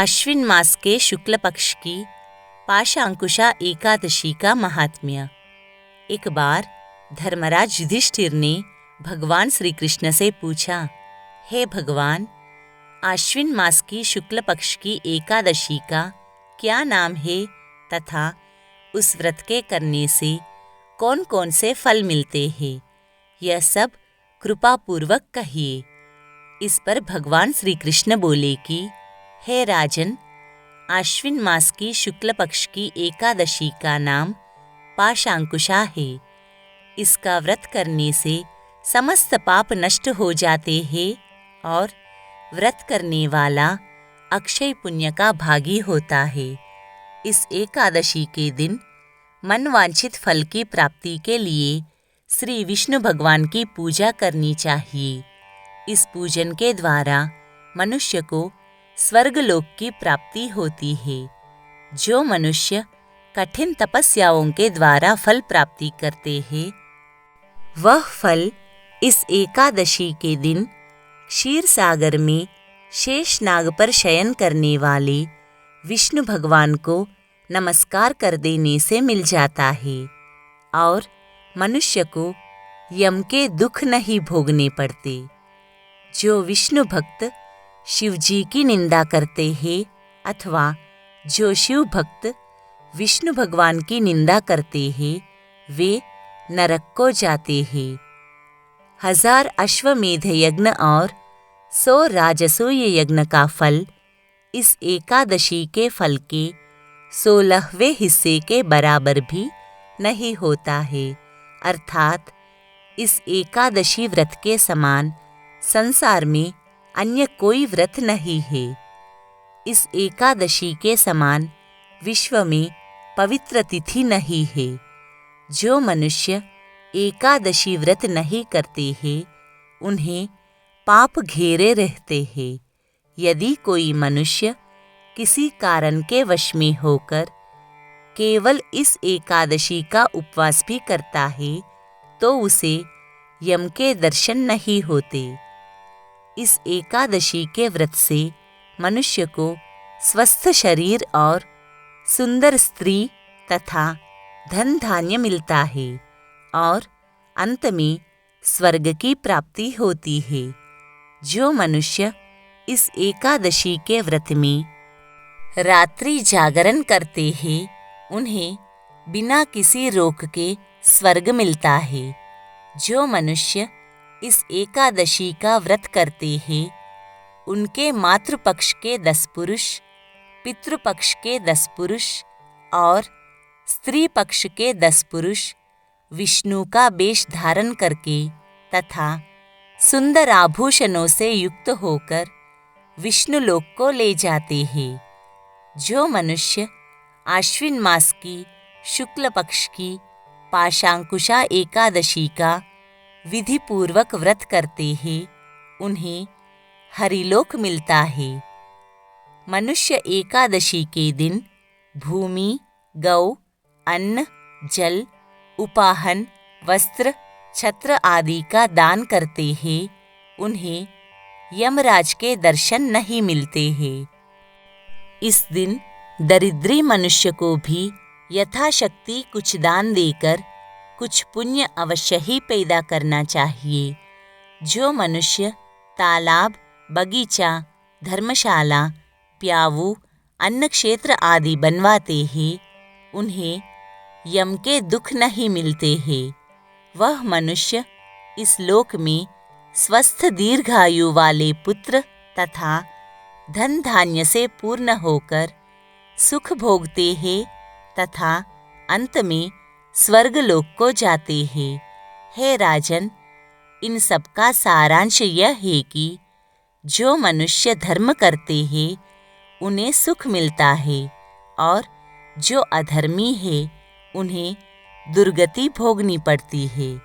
आश्विन मास के शुक्ल पक्ष की पाशांकुशा एकादशी का महात्म्य। एक बार धर्मराज युधिष्ठिर ने भगवान श्री कृष्ण से पूछा, हे भगवान, आश्विन मास की शुक्ल पक्ष की एकादशी का क्या नाम है तथा उस व्रत के करने से कौन कौन से फल मिलते हैं, यह सब कृपा पूर्वक कहिए। इस पर भगवान श्री कृष्ण बोले कि हे राजन, आश्विन मास की शुक्ल पक्ष की एकादशी का नाम पाशांकुशा है। इसका व्रत करने से समस्त पाप नष्ट हो जाते हैं और व्रत करने वाला अक्षय पुण्य का भागी होता है। इस एकादशी के दिन मनवांछित फल की प्राप्ति के लिए श्री विष्णु भगवान की पूजा करनी चाहिए। इस पूजन के द्वारा मनुष्य को स्वर्गलोक की प्राप्ति होती है। जो मनुष्य कठिन तपस्याओं के द्वारा फल प्राप्ति करते हैं, वह फल इस एकादशी के दिन क्षीर सागर में शेषनाग पर शयन करने वाले विष्णु भगवान को नमस्कार कर देने से मिल जाता है और मनुष्य को यम के दुख नहीं भोगने पड़ते। जो विष्णु भक्त शिव जी की निंदा करते हैं अथवा जो शिव भक्त विष्णु भगवान की निंदा करते हैं, वे नरक को जाते हैं। 1000 अश्वमेध यज्ञ और 100 राजसूय यज्ञ का फल इस एकादशी के फल के 16वें हिस्से के बराबर भी नहीं होता है। अर्थात इस एकादशी व्रत के समान संसार में अन्य कोई व्रत नहीं है। इस एकादशी के समान विश्व में पवित्र तिथि नहीं है। जो मनुष्य एकादशी व्रत नहीं करते हैं, उन्हें पाप घेरे रहते हैं। यदि कोई मनुष्य किसी कारण के वश में होकर केवल इस एकादशी का उपवास भी करता है, तो उसे यम के दर्शन नहीं होते। इस एकादशी के व्रत से मनुष्य को स्वस्थ शरीर और सुंदर स्त्री तथा धन धान्य मिलता है और अंत में स्वर्ग की प्राप्ति होती है। जो मनुष्य इस एकादशी के व्रत में रात्रि जागरण करते हैं, उन्हें बिना किसी रोक के स्वर्ग मिलता है। जो मनुष्य इस एकादशी का व्रत करते हैं, उनके मातृपक्ष के 10 पुरुष, पितृपक्ष के 10 पुरुष और स्त्री पक्ष के 10 पुरुष विष्णु का वेश धारण करके तथा सुंदर आभूषणों से युक्त होकर विष्णु लोक को ले जाते हैं। जो मनुष्य आश्विन मास की शुक्ल पक्ष की पाशांकुशा एकादशी का विधि पूर्वक व्रत करते हैं, उन्हें हरिलोक मिलता है। मनुष्य एकादशी के दिन भूमि, गौ, अन्न, जल, उपाहन, वस्त्र, छत्र आदि का दान करते हैं, उन्हें यमराज के दर्शन नहीं मिलते हैं। इस दिन दरिद्री मनुष्य को भी यथाशक्ति कुछ दान देकर कुछ पुण्य अवश्य ही पैदा करना चाहिए। जो मनुष्य तालाब, बगीचा, धर्मशाला, प्याऊ, अन्न क्षेत्र आदि बनवाते हैं, उन्हें यम के दुख नहीं मिलते हैं। वह मनुष्य इस लोक में स्वस्थ दीर्घायु वाले पुत्र तथा धन धान्य से पूर्ण होकर सुख भोगते हैं तथा अंत में स्वर्गलोक को जाते हैं। हे राजन, इन सब का सारांश यह है कि जो मनुष्य धर्म करते हैं, उन्हें सुख मिलता है और जो अधर्मी है, उन्हें दुर्गति भोगनी पड़ती है।